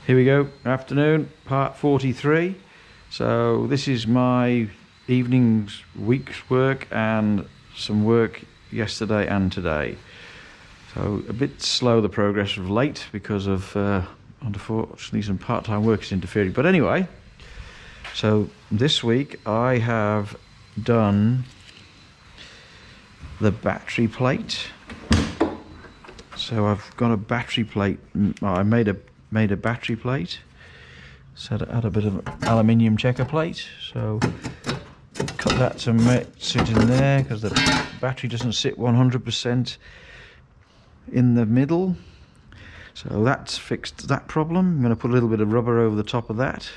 Here we go, afternoon, part 43. So this is my evening's week's work and some work yesterday and today. So a bit slow the progress of late because of unfortunately some part-time work is interfering. But anyway, so this week I have done the battery plate. So I've got a battery plate. I made a battery plate. So I had a bit of aluminium checker plate. So cut that to sit in there because the battery doesn't sit 100% in the middle. So that's fixed that problem. I'm going to put a little bit of rubber over the top of that.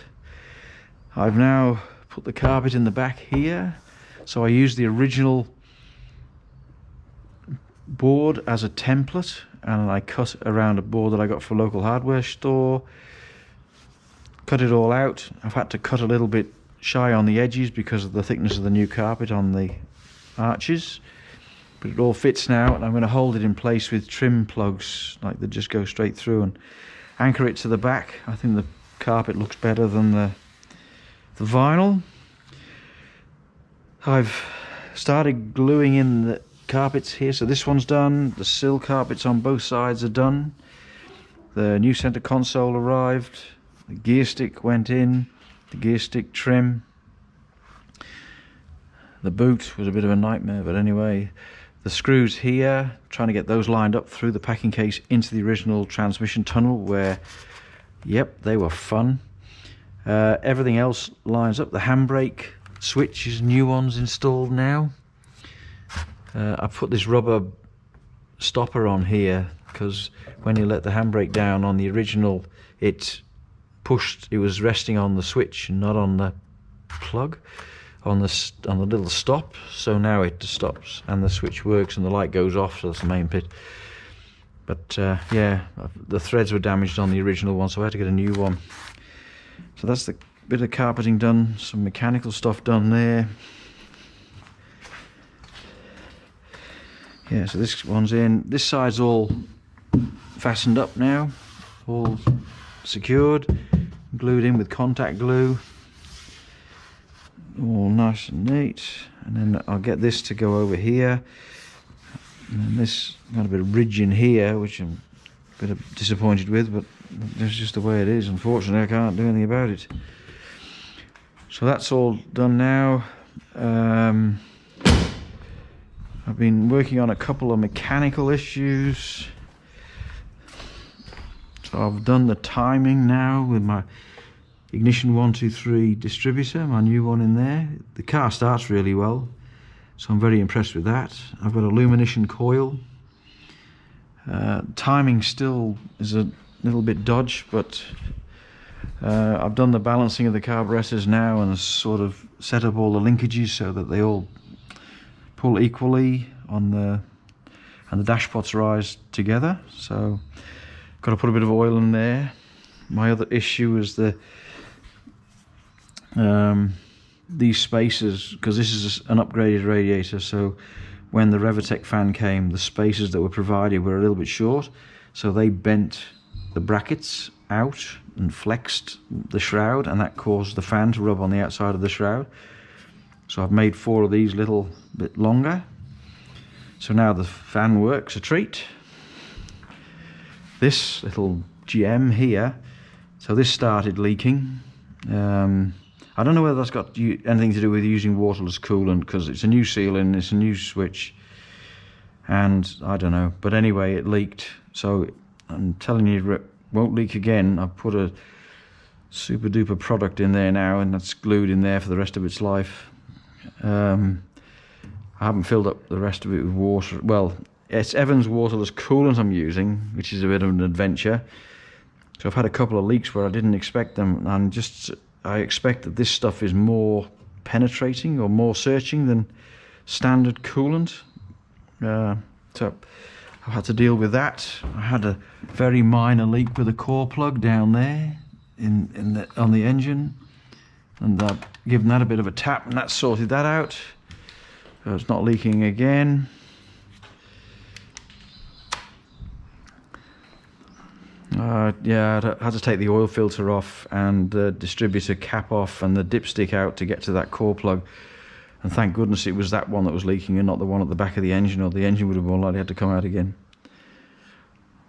I've now put the carpet in the back here. So I used the original board as a template, and I cut around a board that I got from a local hardware store, cut it all out. I've had to cut a little bit shy on the edges because of the thickness of the new carpet on the arches, but it all fits now, and I'm going to hold it in place with trim plugs like that just go straight through and anchor it to the back. I think the carpet looks better than the vinyl. I've started gluing in the carpets here, so this one's done. The sill carpets on both sides are done. The new center console arrived. The gear stick went in. The gear stick trim. The boot was a bit of a nightmare, but anyway, the screws here, trying to get those lined up through the packing case into the original transmission tunnel where, yep, they were fun. Everything else lines up. The handbrake switch is new ones installed now. I put this rubber stopper on here because when you let the handbrake down on the original, it was resting on the switch and not on the plug, on the little stop. So now it stops and the switch works and the light goes off. So that's the main bit. But yeah, the threads were damaged on the original one, so I had to get a new one. So that's the bit of carpeting done. Some mechanical stuff done there. Yeah, so this one's in. This side's all fastened up now, all secured, glued in with contact glue, all nice and neat. And then I'll get this to go over here. And then this got a bit of ridge in here, which I'm a bit disappointed with, but that's just the way it is. Unfortunately, I can't do anything about it. So that's all done now. I've been working on a couple of mechanical issues. So I've done the timing now with my Ignition 123 distributor, my new one in there. The car starts really well, so I'm very impressed with that. I've got a lumination coil. Timing still is a little bit dodgy, but I've done the balancing of the carburetors now and sort of set up all the linkages so that they all pull equally and the dashpots rise together. So got to put a bit of oil in there. My other issue is these spacers, because this is an upgraded radiator, so when the Revitec fan came, the spacers that were provided were a little bit short, so they bent the brackets out and flexed the shroud, and that caused the fan to rub on the outside of the shroud. So I've made 4 of these little bit longer. So now the fan works a treat. This little gem here, so this started leaking. I don't know whether that's got anything to do with using waterless coolant, because it's a new seal and it's a new switch, and I don't know. But anyway, it leaked. So I'm telling you, it won't leak again. I've put a super duper product in there now, and that's glued in there for the rest of its life. I haven't filled up the rest of it with water. Well, it's Evans waterless coolant I'm using, which is a bit of an adventure. So I've had a couple of leaks where I didn't expect them, and I expect that this stuff is more penetrating or more searching than standard coolant. So I've had to deal with that. I had a very minor leak with a core plug down there on the engine, and I've given that a bit of a tap, and that sorted that out. So it's not leaking again. Yeah, I had to take the oil filter off and the distributor cap off and the dipstick out to get to that core plug. And thank goodness it was that one that was leaking and not the one at the back of the engine, or the engine would have more likely had to come out again.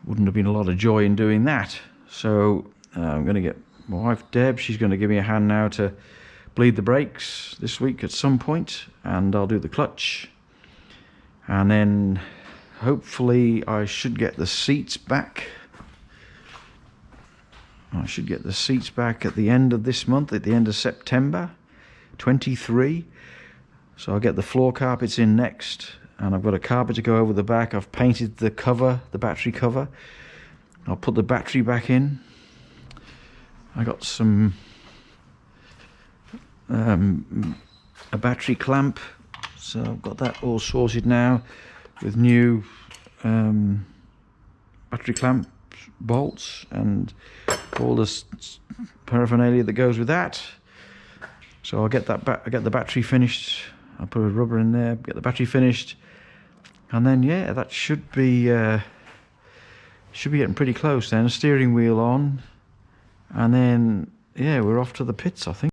Wouldn't have been a lot of joy in doing that. So I'm going to get my wife Deb, she's going to give me a hand now to bleed the brakes this week at some point, and I'll do the clutch. And then hopefully I should get the seats back. I should get the seats back at the end of this month, at the end of September 23. So I'll get the floor carpets in next, and I've got a carpet to go over the back. I've painted the cover, the battery cover. I'll put the battery back in. I got some a battery clamp, so I've got that all sorted now with new battery clamp bolts and all the paraphernalia that goes with that. So I'll get that I get the battery finished. I'll put a rubber in there, get the battery finished, and then yeah, that should be getting pretty close then. Steering wheel on, and then yeah, we're off to the pits, I think.